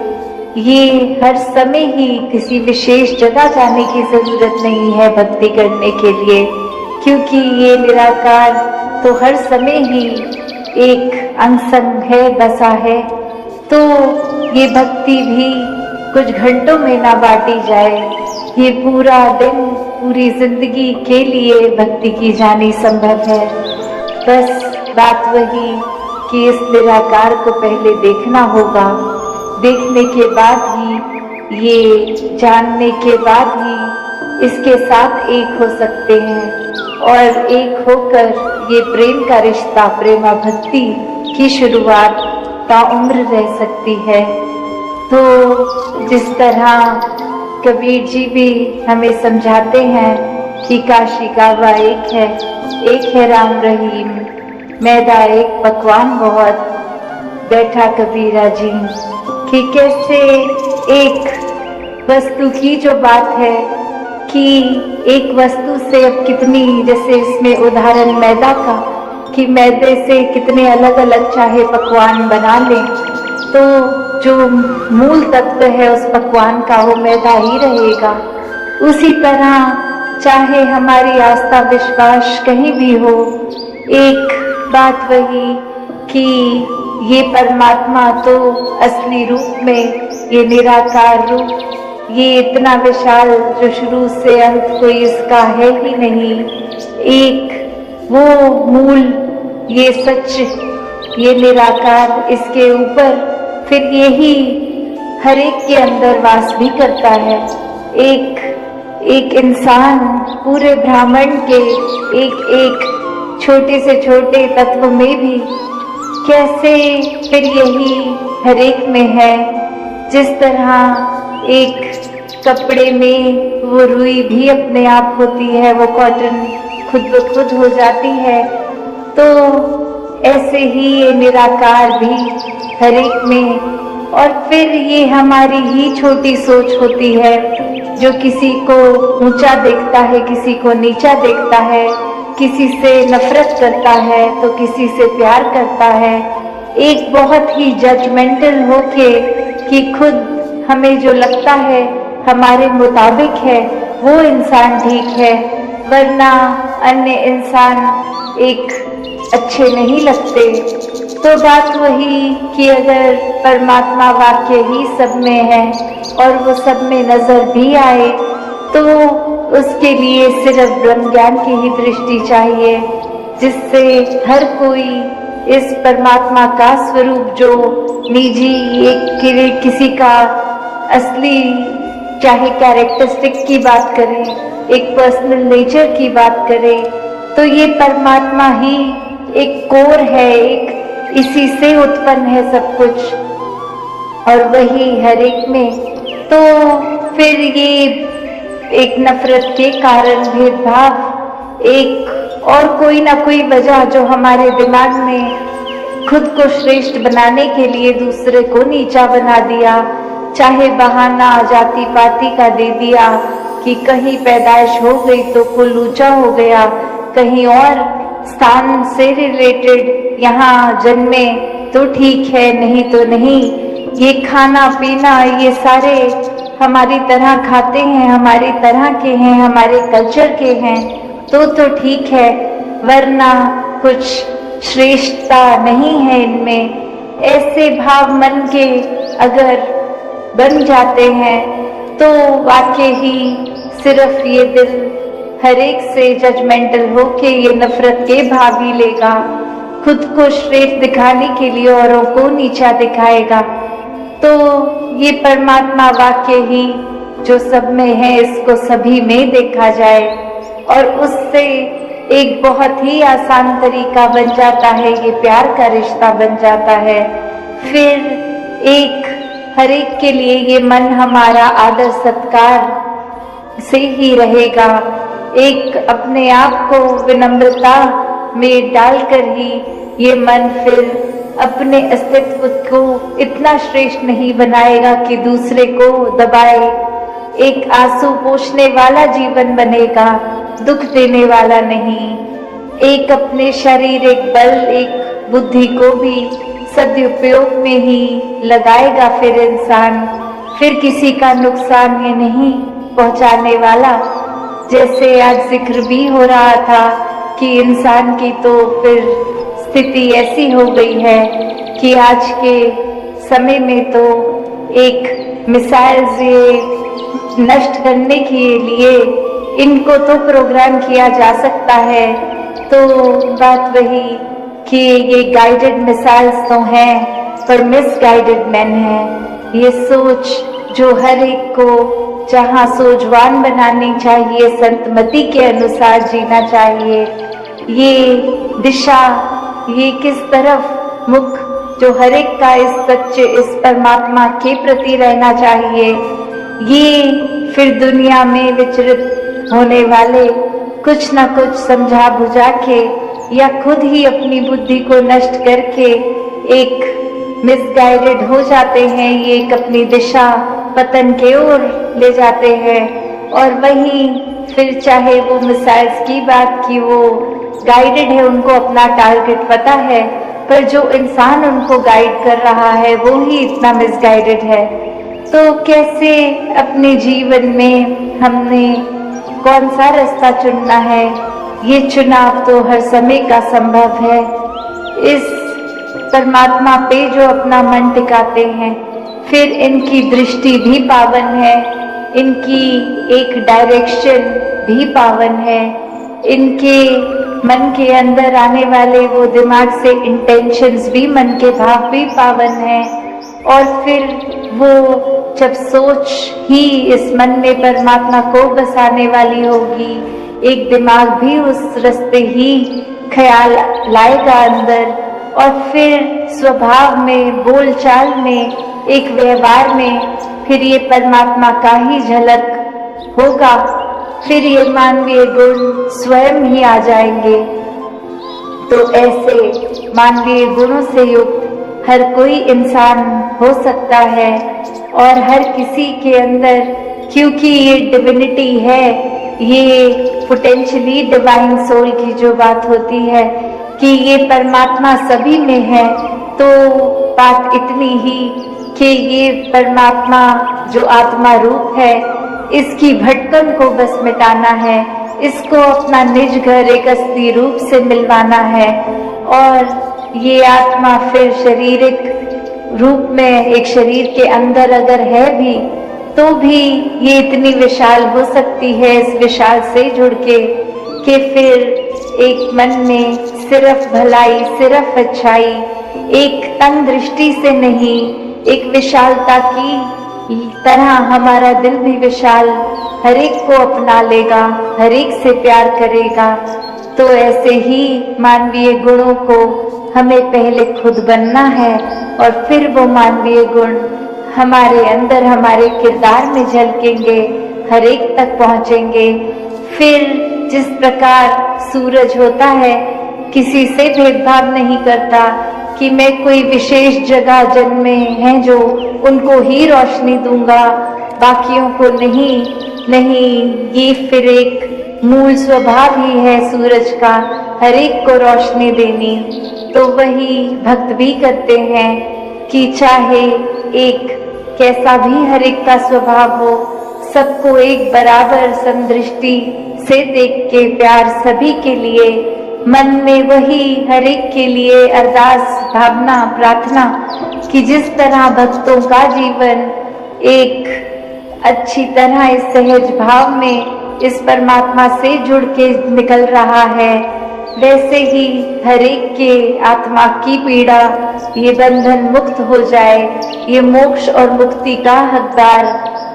ये हर समय ही किसी विशेष जगह जाने की जरूरत नहीं है भक्ति करने के लिए, क्योंकि ये निराकार तो हर समय ही एक अंग संग है, बसा है। तो ये भक्ति भी कुछ घंटों में ना बांटी जाए, ये पूरा दिन, पूरी जिंदगी के लिए भक्ति की जानी संभव है। बस बात वही कि इस निराकार को पहले देखना होगा, देखने के बाद ही, ये जानने के बाद ही इसके साथ एक हो सकते हैं और एक होकर ये प्रेम का रिश्ता, प्रेमा भक्ति की शुरुआत ताउम्र रह सकती है। तो जिस तरह कबीर जी भी हमें समझाते हैं कि काशी काबा एक है राम रहीम, मैदा एक पकवान बहुत, बैठा कबीरा जी, कि कैसे एक वस्तु की जो बात है कि एक वस्तु से अब कितनी, जैसे इसमें उदाहरण मैदा का, कि मैदे से कितने अलग अलग चाहे पकवान बना लें तो जो मूल तत्व है उस पकवान का वो मैदा ही रहेगा। उसी तरह चाहे हमारी आस्था विश्वास कहीं भी हो, एक बात वही कि ये परमात्मा तो असली रूप में, ये निराकार रूप, ये इतना विशाल जो शुरू से अंत कोई इसका है ही नहीं, एक वो मूल, ये सच, ये निराकार, इसके ऊपर फिर यही हर एक के अंदर वास भी करता है। एक इंसान पूरे ब्रह्मांड के एक छोटे से छोटे तत्व में भी कैसे फिर यही हर एक में है। जिस तरह एक कपड़े में वो रुई भी अपने आप होती है, वो कॉटन खुद ब खुद हो जाती है, तो ऐसे ही ये निराकार भी हर एक में। और फिर ये हमारी ही छोटी सोच होती है जो किसी को ऊंचा देखता है, किसी को नीचा देखता है, किसी से नफरत करता है तो किसी से प्यार करता है, एक बहुत ही जजमेंटल होके कि खुद हमें जो लगता है हमारे मुताबिक है वो इंसान ठीक है, वरना अन्य इंसान एक अच्छे नहीं लगते। तो बात वही कि अगर परमात्मा वाक्य ही सब में है और वो सब में नजर भी आए तो उसके लिए सिर्फ ब्रह्म ज्ञान की ही दृष्टि चाहिए, जिससे हर कोई इस परमात्मा का स्वरूप जो निजी एक किसी का असली, चाहे कैरेक्टरिस्टिक की बात करें, एक पर्सनल नेचर की बात करें, तो ये परमात्मा ही एक कोर है, एक इसी से उत्पन्न है सब कुछ और वही हर एक में। तो फिर ये एक नफरत के कारण भेदभाव, एक और कोई ना कोई वजह जो हमारे दिमाग में खुद को श्रेष्ठ बनाने के लिए दूसरे को नीचा बना दिया, चाहे बहाना जाति पाति का दे दिया कि कहीं पैदाइश हो गई तो कुल ऊंचा हो गया, कहीं और स्थान से रिलेटेड यहाँ जन्मे तो ठीक है, नहीं तो नहीं, ये खाना पीना ये सारे हमारी तरह खाते हैं, हमारी तरह के हैं, हमारे कल्चर के हैं तो ठीक है, वरना कुछ श्रेष्ठता नहीं है इनमें। ऐसे भाव मन के अगर बन जाते हैं तो वाकई ही सिर्फ ये दिल हर एक से जजमेंटल होके ये नफरत के भाव ही लेगा, खुद को श्रेष्ठ दिखाने के लिए औरों को नीचा दिखाएगा। तो ये परमात्मा वाक्य ही जो सब में है इसको सभी में देखा जाए और उससे एक बहुत ही आसान तरीका बन जाता है, ये प्यार का रिश्ता बन जाता है। फिर एक हर एक के लिए ये मन हमारा आदर सत्कार से ही रहेगा, एक अपने आप को विनम्रता में डालकर ही ये मन फिर अपने अस्तित्व को इतना श्रेष्ठ नहीं बनाएगा कि दूसरे को दबाए, एक आंसू पोंछने वाला जीवन बनेगा, दुख देने वाला नहीं। एक अपने शारीरिक बल, एक बुद्धि को भी सदुपयोग में ही लगाएगा फिर इंसान, फिर किसी का नुकसान ये नहीं पहुंचाने वाला। जैसे आज जिक्र भी हो रहा था कि इंसान की तो फिर स्थिति ऐसी हो गई है कि आज के समय में तो एक मिसाइल से नष्ट करने के लिए इनको तो प्रोग्राम किया जा सकता है तो बात वही कि ये गाइडेड मिसाइल्स तो हैं पर मिसगाइडेड मैन है। ये सोच जो हर एक को जहाँ सोचवान बनानी चाहिए, संतमति के अनुसार जीना चाहिए, ये दिशा, ये किस तरफ मुख जो हर एक का इस सच्चे, इस परमात्मा के प्रति रहना चाहिए, ये फिर दुनिया में विचरित होने वाले कुछ न कुछ समझा बुझा के या खुद ही अपनी बुद्धि को नष्ट करके एक मिसगाइडेड हो जाते हैं, ये एक अपनी दिशा पतन के ओर ले जाते हैं। और वहीं फिर चाहे वो मिसाइल्स की बात की, वो गाइडेड है, उनको अपना टारगेट पता है, पर जो इंसान उनको गाइड कर रहा है वो ही इतना मिसगाइडेड है। तो कैसे अपने जीवन में हमने कौन सा रास्ता चुनना है, ये चुनाव तो हर समय का संभव है। इस परमात्मा पे जो अपना मन टिकाते हैं, फिर इनकी दृष्टि भी पावन है, इनकी एक डायरेक्शन भी पावन है, इनके मन के अंदर आने वाले वो दिमाग से इंटेंशंस भी, मन के भाव भी पावन है। और फिर वो जब सोच ही इस मन में परमात्मा को बसाने वाली होगी, एक दिमाग भी उस रास्ते ही ख्याल लाएगा अंदर, और फिर स्वभाव में, बोलचाल में, एक व्यवहार में फिर ये परमात्मा का ही झलक होगा। फिर ये मानवीय गुण स्वयं ही आ जाएंगे। तो ऐसे मानवीय गुणों से युक्त हर कोई इंसान हो सकता है, और हर किसी के अंदर, क्योंकि ये डिविनिटी है, ये पोटेंशियली डिवाइन सोल की जो बात होती है कि ये परमात्मा सभी में है, तो बात इतनी ही कि ये परमात्मा जो आत्मा रूप है, इसकी भटकन को बस मिटाना है, इसको अपना निज घर एक असली रूप से मिलवाना है। और ये आत्मा फिर शारीरिक रूप में एक शरीर के अंदर अगर है भी, तो भी ये इतनी विशाल हो सकती है इस विशाल से जुड़ के कि फिर एक मन में सिर्फ भलाई, सिर्फ अच्छाई, एक तंग दृष्टि से नहीं, एक विशालता की तरह हमारा दिल भी विशाल हर एक को अपना लेगा, हर एक से प्यार करेगा। तो ऐसे ही मानवीय गुणों को हमें पहले खुद बनना है, और फिर वो मानवीय गुण हमारे अंदर, हमारे किरदार में झलकेंगे, हर एक तक पहुँचेंगे। फिर जिस प्रकार सूरज होता है, किसी से भेदभाव नहीं करता कि मैं कोई विशेष जगह जन्मे हैं जो उनको ही रोशनी दूंगा, बाकियों को नहीं, ये फिर एक मूल स्वभाव ही है सूरज का, हर एक को रोशनी देनी। तो वही भक्त भी करते हैं कि चाहे एक कैसा भी हर एक का स्वभाव हो, सबको एक बराबर समदृष्टि से देख के प्यार सभी के लिए, मन में वही हर एक के लिए अरदास, भावना, प्रार्थना कि जिस तरह भक्तों का जीवन एक अच्छी तरह इस सहज भाव में इस परमात्मा से जुड़ के निकल रहा है, वैसे ही हर एक के आत्मा की पीड़ा, ये बंधन मुक्त हो जाए, ये मोक्ष और मुक्ति का हकदार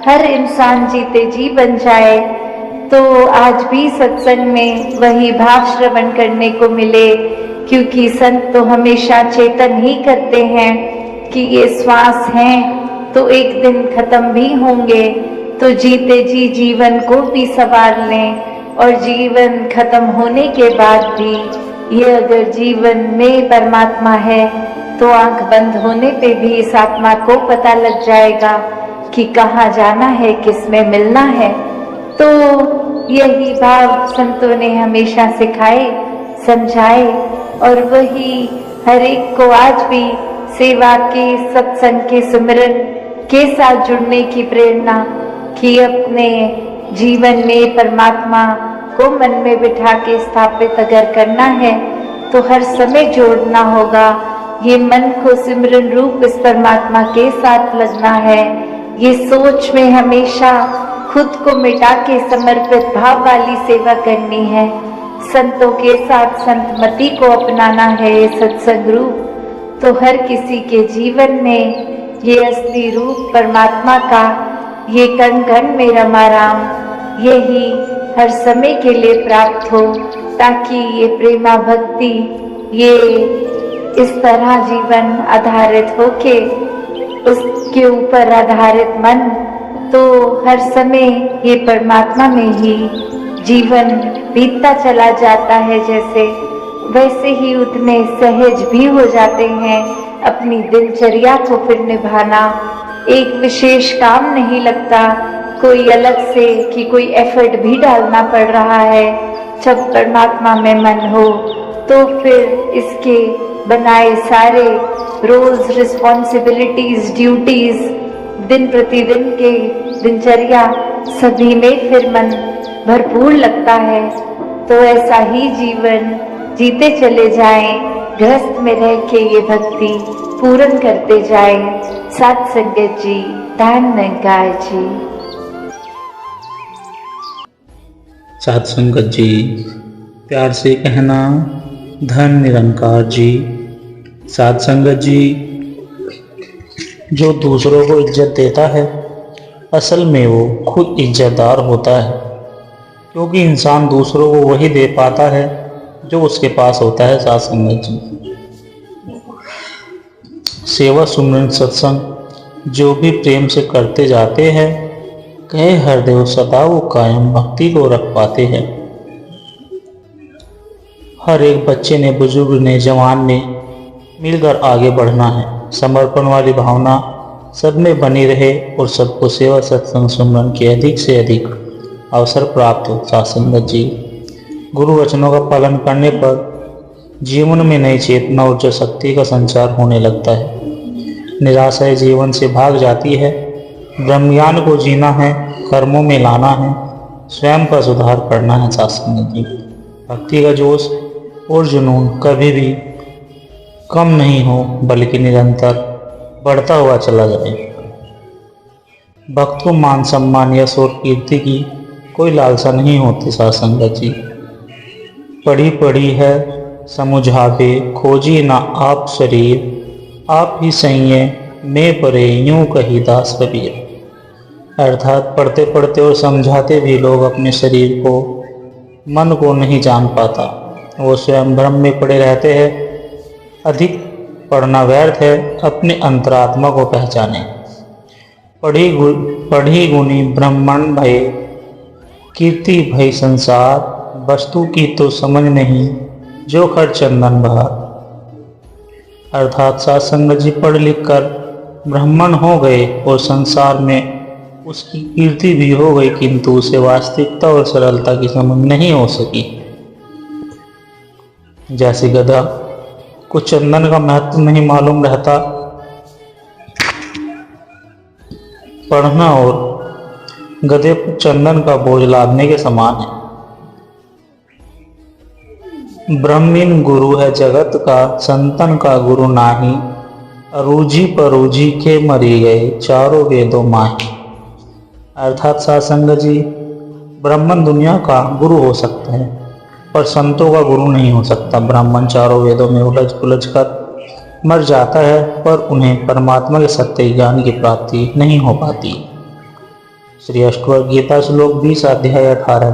हर इंसान जीते जी बन जाए। तो आज भी सत्संग में वही भाव श्रवण करने को मिले, क्योंकि संत तो हमेशा चेतन ही करते हैं कि ये श्वास हैं तो एक दिन खत्म भी होंगे, तो जीते जी जीवन को भी संवार लें, और जीवन खत्म होने के बाद भी ये अगर जीवन में परमात्मा है तो आंख बंद होने पे भी इस आत्मा को पता लग जाएगा कि कहाँ जाना है, किस में मिलना है। तो यही भाव संतों ने हमेशा सिखाए, समझाए, और वही हर एक को आज भी सेवा के, सत्संग के, सिमरन के साथ जुड़ने की प्रेरणा कि अपने जीवन में परमात्मा को मन में बिठा के स्थापित अगर करना है तो हर समय जोड़ना होगा, ये मन को सिमरन रूप इस परमात्मा के साथ लगना है, ये सोच में हमेशा खुद को मिटा के समर्पित भाव वाली सेवा करनी है। संतों के साथ संतमति को अपनाना है ये सत्संग रूप, तो हर किसी के जीवन में ये असली रूप परमात्मा का, ये कण कण में रमा राम, यही हर समय के लिए प्राप्त हो, ताकि ये प्रेमा भक्ति, ये इस तरह जीवन आधारित होके उसके ऊपर आधारित मन, तो हर समय ये परमात्मा में ही जीवन बीतता चला जाता है। जैसे वैसे ही उतने सहज भी हो जाते हैं अपनी दिनचर्या को फिर निभाना। एक विशेष काम नहीं लगता कोई अलग से कि कोई एफर्ट भी डालना पड़ रहा है। जब परमात्मा में मन हो तो फिर इसके बनाए सारे रोज रिस्पॉन्सिबिलिटीज, ड्यूटीज, दिन प्रतिदिन के दिनचर्या सभी में फिर मन भरपूर लगता है। तो ऐसा ही जीवन जीते चले जाएं, गृहस्थ में रह के ये भक्ति पूर्ण करते जाएं। साथ संगत जी, धन निरंकार जी। साथ संगत जी, प्यार से कहना धन निरंकार जी। साथ संगत जी, जो दूसरों को इज्जत देता है असल में वो खुद इज्जतदार होता है, क्योंकि इंसान दूसरों को वही दे पाता है जो उसके पास होता है। साथ संगत जी, सेवा सुमरन सत्संग जो भी प्रेम से करते जाते हैं, कहे हरदेव सदा वो कायम भक्ति को रख पाते हैं। हर एक बच्चे ने, बुजुर्ग ने, जवान ने मिलकर आगे बढ़ना है। समर्पण वाली भावना सब में बनी रहे और सबको सेवा सत्संग सुमरन के अधिक से अधिक अवसर प्राप्त हो। साथ संगत जी, गुरु वचनों का पालन करने पर जीवन में नई चेतना और शक्ति का संचार होने लगता है। निराशा जीवन से भाग जाती है। ब्रह्मज्ञान को जीना है, कर्मों में लाना है, स्वयं का सुधार करना है। साथ संगत जी, भक्ति का जोश और जुनून कभी भी कम नहीं हो, बल्कि निरंतर बढ़ता हुआ चला जाए। भक्त को मान सम्मान, यश और कीर्ति की कोई लालसा नहीं होती। साथ संगत जी, पढ़ी पढ़ी है समुझावे, खोजी ना आप शरीर, आप ही सही है मैं परे यूं कही दास कबीर। अर्थात पढ़ते पढ़ते और समझाते भी लोग अपने शरीर को, मन को नहीं जान पाता। वो स्वयं भ्रम में पड़े रहते हैं। अधिक पढ़ना व्यर्थ है, अपने अंतरात्मा को पहचाने। पढ़ी गुनी ब्राह्मण भय, कीर्ति भय संसार, वस्तु की तो समझ नहीं जो खर चंदन बहार। अर्थात साथ संगत जी, पढ़ लिख कर ब्राह्मण हो गए और संसार में उसकी कीर्ति भी हो गई, किंतु उसे वास्तविकता और सरलता की समझ नहीं हो सकी। जैसे गधा को चंदन का महत्व नहीं मालूम रहता, पढ़ना और गधे पर चंदन का बोझ लादने के समान है। ब्रह्मीन गुरु है जगत का, संतन का गुरु नाही, अरूजी परूजी के मरी गए, चारों वेदों माही। अर्थात साथ संगत जी, ब्राह्मण दुनिया का गुरु हो सकता है पर संतों का गुरु नहीं हो सकता। ब्राह्मण चारों वेदों में उलझ पुलझ कर मर जाता है, पर उन्हें परमात्मा के सत्य ज्ञान की प्राप्ति नहीं हो पाती। श्री अष्टवक्र गीता श्लोक 20 अध्याय 18।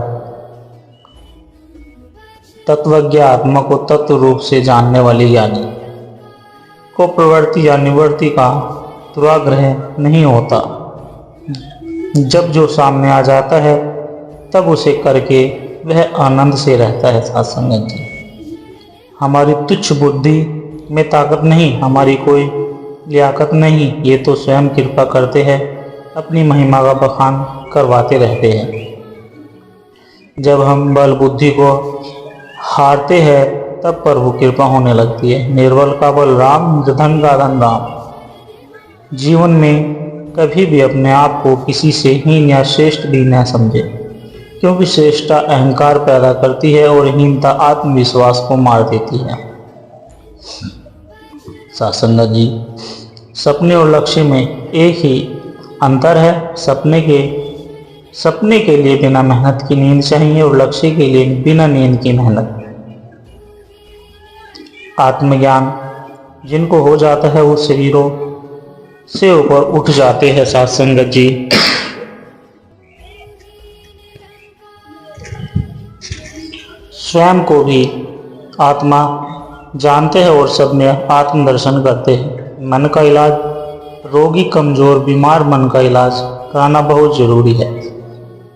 तत्वज्ञ आत्मा को तत्व रूप से जानने वाली ज्ञानी को प्रवृत्ति या निवृत्ति का दुराग्रह नहीं होता। जब जो सामने आ जाता है तब उसे करके वह आनंद से रहता है। साथ संगत जी, हमारी तुच्छ बुद्धि में ताकत नहीं, हमारी कोई लियाकत नहीं, ये तो स्वयं कृपा करते हैं, अपनी महिमा का बखान करवाते रहते हैं। जब हम बल बुद्धि को हारते हैं तब प्रभु कृपा होने लगती है। निर्बल का बल राम, निर्धन का धन राम। जीवन में कभी भी अपने आप को किसी से हीन या श्रेष्ठ भी न समझे, क्योंकि श्रेष्ठता अहंकार पैदा करती है और हीनता आत्मविश्वास को मार देती है। साथ संगत जी, सपने और लक्ष्य में एक ही अंतर है। सपने के सपने के लिए बिना मेहनत की नींद चाहिए और लक्ष्य के लिए बिना नींद की मेहनत। आत्मज्ञान जिनको हो जाता है वो शरीरों से ऊपर उठ जाते हैं साथ संगत जी। स्वयं को भी आत्मा जानते हैं और सब में आत्मदर्शन करते हैं। मन का इलाज, रोगी कमजोर बीमार मन का इलाज कराना बहुत जरूरी है।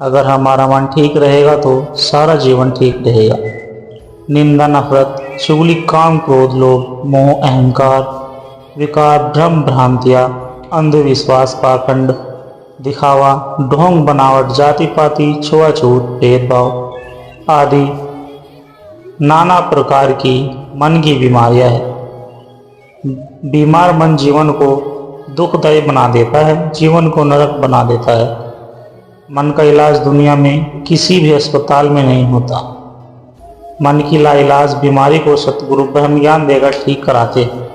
अगर हमारा मन ठीक रहेगा तो सारा जीवन ठीक रहेगा। निंदा, नफरत, चुगली, काम, क्रोध, लोभ, मोह, अहंकार, विकार, भ्रम, भ्रांतियाँ, अंधविश्वास, पाखंड, दिखावा, ढोंग, बनावट, जाति पाति, छुआछूत, भेदभाव आदि नाना प्रकार की मन की बीमारियां हैं। बीमार मन जीवन को दुखदायी बना देता है, जीवन को नरक बना देता है। मन का इलाज दुनिया में किसी भी अस्पताल में नहीं होता। मन की लाइलाज बीमारी को सतगुरु ब्रह्म ज्ञान देकर ठीक कराते हैं।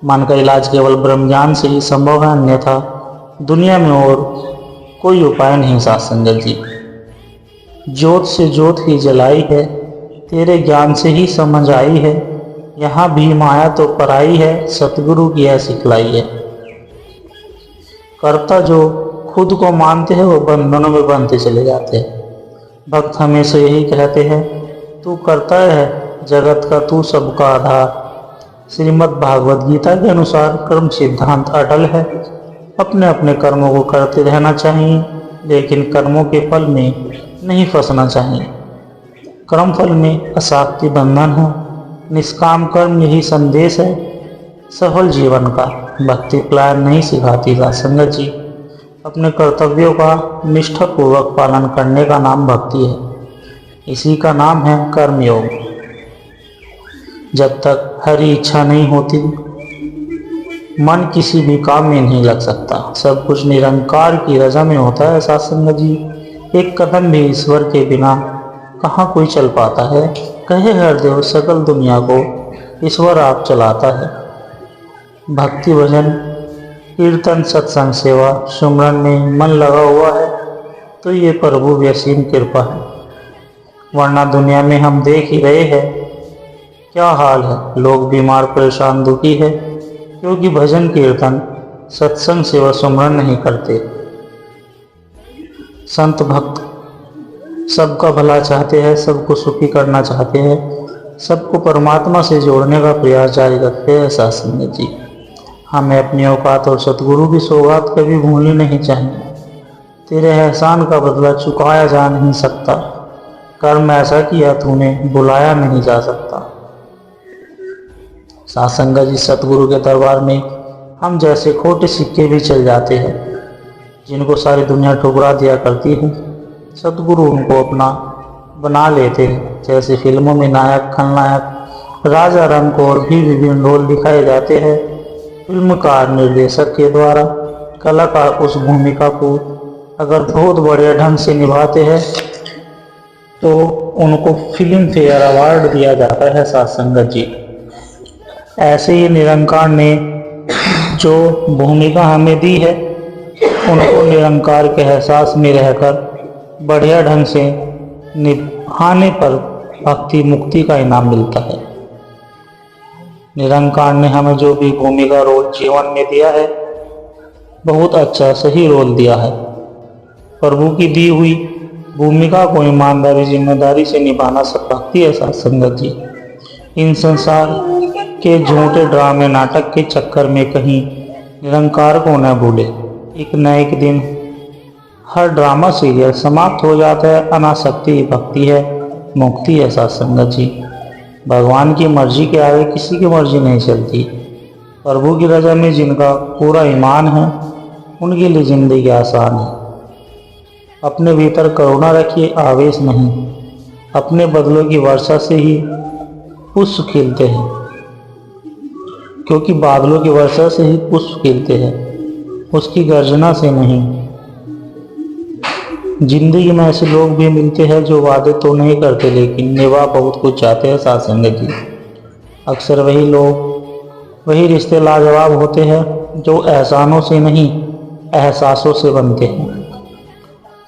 मन का इलाज केवल ब्रह्म ज्ञान से ही संभव है, अन्यथा दुनिया में और कोई उपाय नहीं। साथ संगत जी, ज्योत से ज्योत ही जलाई है, तेरे ज्ञान से ही समझ आई है। यहाँ भी माया तो पराई है, सतगुरु की है सिखलाई है। कर्ता जो खुद को मानते हैं वो बंधनों में बनते चले जाते हैं। भक्त हमेशा यही कहते हैं, तू करता है जगत का, तू सबका आधार। श्रीमद् भागवत गीता के अनुसार कर्म सिद्धांत अटल है। अपने अपने कर्मों को करते रहना चाहिए, लेकिन कर्मों के फल में नहीं फंसना चाहिए। कर्म फल में अशाक्ति बंधन है। निष्काम कर्म यही संदेश है सफल जीवन का। भक्ति प्लान नहीं सिखाती। संगत जी, अपने कर्तव्यों का निष्ठापूर्वक पालन करने का नाम भक्ति है। इसी का नाम है कर्मयोग। जब तक हरी इच्छा नहीं होती, मन किसी भी काम में नहीं लग सकता। सब कुछ निरंकार की रजा में होता है। साथ संगत जी, एक कदम भी ईश्वर के बिना कहाँ कोई चल पाता है। कहे हरदेव सकल दुनिया को ईश्वर आप चलाता है। भक्ति, भजन, कीर्तन, सत्संग, सेवा, सुमरन में मन लगा हुआ है तो ये प्रभु की असीम कृपा है। वरना दुनिया में हम देख ही रहे हैं क्या हाल है। लोग बीमार, परेशान, दुखी है क्योंकि भजन, कीर्तन, सत्संग, सेवा, सुमरन नहीं करते। संत भक्त सबका भला चाहते हैं, सबको सुखी करना चाहते हैं, सबको परमात्मा से जोड़ने का प्रयास जारी रखते हैं। साथ संगत जी, हमें अपनी औकात और सतगुरु की सौगात कभी भूलनी नहीं चाहिए। तेरे एहसान का बदला चुकाया जा नहीं सकता। कर्म ऐसा किया तूने बुलाया नहीं जा सकता। साथ संगत जी, सतगुरु के दरबार में हम जैसे खोटे सिक्के भी चल जाते हैं, जिनको सारी दुनिया ठुकरा दिया करती है। सतगुरु उनको अपना बना लेते हैं। जैसे फिल्मों में नायक, खलनायक, राजा, रंग और भी विभिन्न रोल दिखाए जाते हैं। फिल्मकार, निर्देशक के द्वारा कलाकार उस भूमिका को अगर बहुत बढ़िया ढंग से निभाते हैं तो उनको फिल्म फेयर अवार्ड दिया जाता है। साथ संगत जी, ऐसे ही निरंकार ने जो भूमिका हमें दी है, उनको निरंकार के एहसास में रहकर बढ़िया ढंग से निभाने पर भक्ति मुक्ति का इनाम मिलता है। निरंकार ने हमें जो भी भूमिका रोल जीवन में दिया है, बहुत अच्छा सही रोल दिया है। प्रभु की दी हुई भूमिका को ईमानदारी, जिम्मेदारी से निभाना सब भक्ति है। साथ संगत जी, इन संसार के झूठे ड्रामे, नाटक के चक्कर में कहीं निरंकार को न भूले। एक न एक दिन हर ड्रामा सीरियल समाप्त हो जाता है। अनासक्ति भक्ति है, मुक्ति है। साथ संगत जी, भगवान की मर्जी के आगे किसी की मर्जी नहीं चलती। प्रभु की रजा में जिनका पूरा ईमान है, उनके लिए जिंदगी आसान है। अपने भीतर करुणा रखिए, आवेश नहीं। अपने बदलों की वर्षा से ही पुष्प खिलते हैं, क्योंकि बादलों की वर्षा से ही पुष्प खिलते हैं, उसकी गर्जना से नहीं। जिंदगी में ऐसे लोग भी मिलते हैं जो वादे तो नहीं करते लेकिन निभा बहुत कुछ चाहते हैं। साथ संगत जी, अक्सर वही लोग, वही रिश्ते लाजवाब होते हैं जो एहसानों से नहीं, एहसासों से बनते हैं।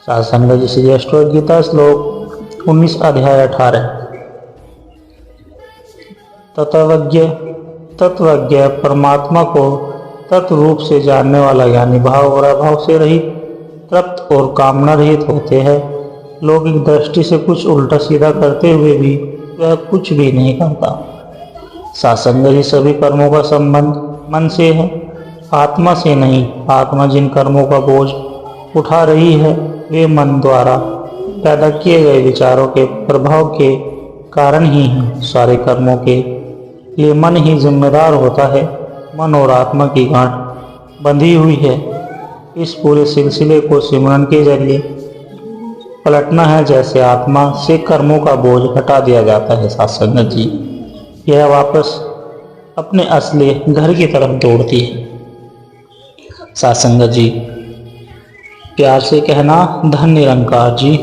सात्संग जी श्री अष्टवक्र गीता श्लोक 19 अध्याय 18। तत्वज्ञ परमात्मा को तत्व रूप से जानने वाला ज्ञानी भाव और अभाव से रहित, तृप्त और कामना रहित होते हैं। लौकिक दृष्टि से कुछ उल्टा सीधा करते हुए भी वह कुछ भी नहीं करता। सात्संग जी सभी कर्मों का संबंध मन से है, आत्मा से नहीं। आत्मा जिन कर्मों का बोझ उठा रही है वे मन द्वारा पैदा किए गए विचारों के प्रभाव के कारण ही हैं। सारे कर्मों के लिए मन ही जिम्मेदार होता है। मन और आत्मा की गांठ बंधी हुई है। इस पूरे सिलसिले को सिमरन के जरिए पलटना है। जैसे आत्मा से कर्मों का बोझ हटा दिया जाता है सात्संग जी, यह वापस अपने असली घर की तरफ दौड़ती है। सात्संग जी प्यार से कहना, धन निरंकार जी।